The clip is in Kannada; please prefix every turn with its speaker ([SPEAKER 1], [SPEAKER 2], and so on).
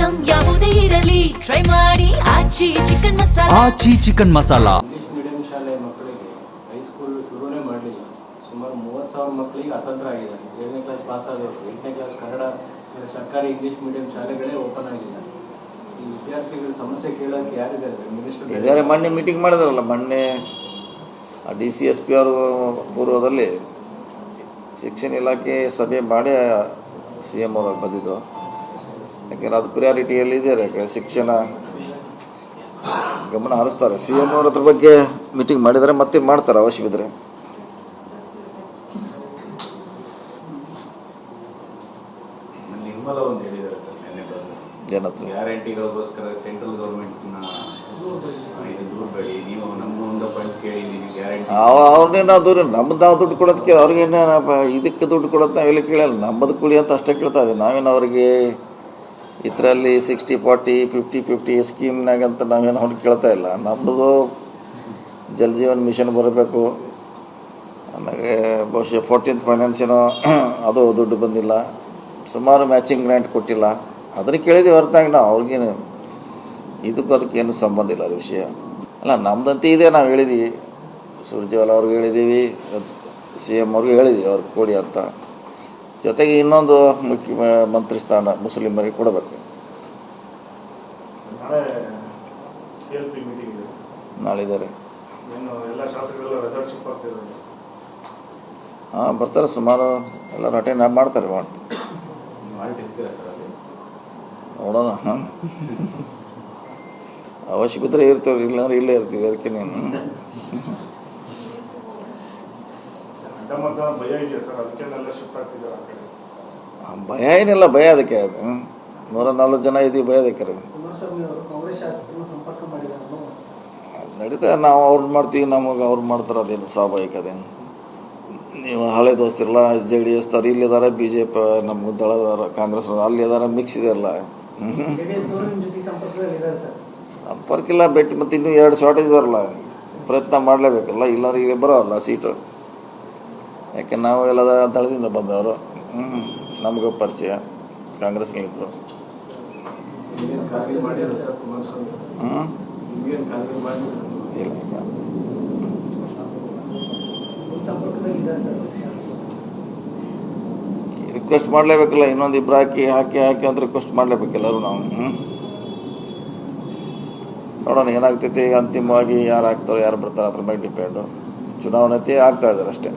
[SPEAKER 1] ಐಟಂ ಯಾವುದೇ ಇರಲಿ ಟ್ರೈ ಮಾಡಿ ಆಚಿ ಚಿಕನ್ ಮಸಾಲಾ.
[SPEAKER 2] ಆಚಿ ಚಿಕನ್ ಮಸಾಲಾ.
[SPEAKER 3] ಇಂಗ್ಲಿಷ್ ಮೀಡಿಯಂ ಶಾಲೆ ಮಕ್ಕಳಿಗೆ ಹೈಸ್ಕೂಲ್ ಶುರುನೇ ಮಾಡಲಿಲ್ಲ. ಸುಮಾರು 30,000 ಮಕ್ಕಳಿಗೆ ಅತಂತ್ರ ಆಗಿದ್ದಾರೆ. 7ನೇ ಕ್ಲಾಸ್ ಪಾಸ್ ಆದವರು 8ನೇ ಕ್ಲಾಸ್ ಕನ್ನಡ ಸರ್ಕಾರಿ ಇಂಗ್ಲಿಷ್ ಮೀಡಿಯಂ ಶಾಲೆಗಳೇ ಓಪನ್ ಆಗಿಲ್ಲ. ಈ ವಿದ್ಯಾರ್ಥಿಗಳ ಸಮಸ್ಯೆ ಕೇಳೋಕ್ಕೆ ಯಾರಿದ್ದಾರೆ? ಮಿನಿಸ್ಟರ್
[SPEAKER 4] ಇದ್ದಾರೆ. ಮೊನ್ನೆ ಮೀಟಿಂಗ್ ಮಾಡಿದಾರಲ್ಲ, ಮೊನ್ನೆ DCSP ಅವರು ಪೂರ್ವದಲ್ಲಿ ಶಿಕ್ಷಣ ಇಲಾಖೆ ಸಭೆ ಮಾಡಿ CM ಅವ್ರಿಗೆ ಬಂದಿದ್ದು. ಯಾಕೆಂದರೆ ಅದು ಪ್ರಿಯಾರಿಟಿಯಲ್ಲಿದ್ದಾರೆ. ಯಾಕೆ ಶಿಕ್ಷಣ ಗಮನ ಹರಿಸ್ತಾರೆ. CM ಅವ್ರ ಅದ್ರ ಬಗ್ಗೆ ಮೀಟಿಂಗ್ ಮಾಡಿದರೆ ಮತ್ತೆ ಮಾಡ್ತಾರೆ ಅವಶ್ಯವಿದ್ರೆ. ಏನತ್ರ
[SPEAKER 5] ಗ್ಯಾರಂಟಿಗಳಿಗೋಸ್ಕರ ಸೆಂಟ್ರಲ್ ಗೌರ್ಮೆಂಟ್ನ ದೂರಬೇಡಿ, ನೀವು ನಮ್ಮ ಒಂದು ಪಾಯಿಂಟ್ ಕೇಳಿದ್ದೀವಿ ಗ್ಯಾರಂಟಿ.
[SPEAKER 4] ಅವ್ರನ್ನೇ ನಾವು ದೂರ, ನಮ್ಮದು ನಾವು ದುಡ್ಡು ಕೊಡೋದಕ್ಕೆ ಅವ್ರಿಗೇನು ಇದಕ್ಕೆ ದುಡ್ಡು ಕೊಡೋದು ನಾವೆಲ್ಲ ಕೇಳಲ್ಲ. ನಮ್ಮದು ಕುಡಿ ಅಂತ ಅಷ್ಟೇ ಕೇಳ್ತಾ ಇದ್ದೀವಿ. ನಾವೇನು ಅವ್ರಿಗೆ ಇದರಲ್ಲಿ 60-40 50-50 ಸ್ಕೀಮ್ನಾಗಂತ ನಾವೇನು ಅವ್ರಿಗೆ ಕೇಳ್ತಾ ಇಲ್ಲ. ನಮ್ಮದು ಜಲ್ ಜೀವನ್ ಮಿಷನ್ ಬರಬೇಕು. ಆಮೇಲೆ ಬಹುಶಃ 14th ಫೈನಾನ್ಸೇನೋ ಅದು ದುಡ್ಡು ಬಂದಿಲ್ಲ. ಸುಮಾರು ಮ್ಯಾಚಿಂಗ್ ಗ್ರ್ಯಾಂಟ್ ಕೊಟ್ಟಿಲ್ಲ. ಅದನ್ನು ಕೇಳಿದ್ದೀವಿ ಹೊರತಾಗಿ ನಾವು ಅವ್ರಿಗೇನು ಇದಕ್ಕೂ ಅದಕ್ಕೇನು ಸಂಬಂಧ ಇಲ್ಲ ವಿಷಯ. ಅಲ್ಲ, ನಮ್ದಂತೆ ಇದೆ. ನಾವು ಹೇಳಿದ್ದೀವಿ, ಸುರ್ಜೇವಾಲ ಅವ್ರಿಗೆ ಹೇಳಿದ್ದೀವಿ, CM ಅವ್ರಿಗೆ ಹೇಳಿದ್ದೀವಿ ಅವ್ರಿಗೆ ಕೊಡಿ ಅಂತ. ಜೊತೆಗೆ ಇನ್ನೊಂದು ಮುಖ್ಯಮಂತ್ರಿ ಸ್ಥಾನ ಮುಸ್ಲಿಮರಿಗೆ ಕೊಡಬೇಕು. ನಾಳೆ ಇದ್ದಾರೆ. ಹಾಂ, ಬರ್ತಾರೆ. ಸುಮಾರು ಎಲ್ಲರೂ ಅಟೆಂಡ್ ಮಾಡ್ತಾರೆ. ನೋಡೋಣ. ಅವಶ್ಯಕತೆ ಇರ್ತೀವಿ, ಇಲ್ಲಾಂದ್ರೆ ಇಲ್ಲೇ ಇರ್ತೀವಿ. ಅದಕ್ಕೆ ನೀನು ಭಯ ಏನಿಲ್ಲ. ಭಯ ಅದಕ್ಕೆ ಅದು 140 ಜನ ಇದ್ದೀವಿ. ಭಯ ಅದಕ್ಕೆ ನಡೀತಾ. ನಾವು ಅವ್ರು ಮಾಡ್ತೀವಿ, ನಮಗೆ ಅವ್ರು ಮಾಡ್ತಾರೆ. ಅದೇನು ಸ್ವಾಭಾವಿಕ. ಅದೇನು ನೀವು ಹಳೆ ದೋಸ್ತಿರಲ್ಲ. JDS ಅವ್ರು ಇಲ್ಲಿದ್ದಾರೆ, BJP ನಮ್ಮ ದಳದಾರ, ಕಾಂಗ್ರೆಸ್ ಅಲ್ಲಿ ಇದಾರೆ, ಮಿಕ್ಸ್ ಇದೆಯಲ್ಲ. ಸಂಪರ್ಕ ಇಲ್ಲ, ಭೇಟಿ. ಮತ್ತು ಇನ್ನೂ 2 ಶಾರ್ಟೇಜ್ ಇದಾರಲ್ಲ, ಪ್ರಯತ್ನ ಮಾಡಲೇಬೇಕಲ್ಲ. ಇಲ್ಲಾಂದ್ರೆ ಈಗ ಬರೋಲ್ಲ ಸೀಟು. ಯಾಕೆ ನಾವು ಎಲ್ಲ ದಳದಿಂದ ಬಂದವರು. ನಮಗೂ ಪರಿಚಯ, ಕಾಂಗ್ರೆಸ್ನಲ್ಲಿದ್ದರು. ಇಲ್ಲ, ರಿಕ್ವೆಸ್ಟ್ ಮಾಡಲೇಬೇಕಲ್ಲ. ಇನ್ನೊಂದು ಇಬ್ಬರು ಹಾಕಿ ಅಂತ ರಿಕ್ವೆಸ್ಟ್ ಮಾಡಲೇಬೇಕು ಎಲ್ಲರೂ ನಾವು. ನೋಡೋಣ ಏನಾಗ್ತೈತಿ. ಅಂತಿಮವಾಗಿ ಯಾರು ಆಗ್ತಾರೋ ಯಾರು ಬರ್ತಾರೋ ಅದ್ರ ಮೇಲೆ ಡಿಪೆಂಡು. ಚುನಾವಣೆ ಆಗ್ತಾ ಇದ್ದಾರೆ ಅಷ್ಟೇ.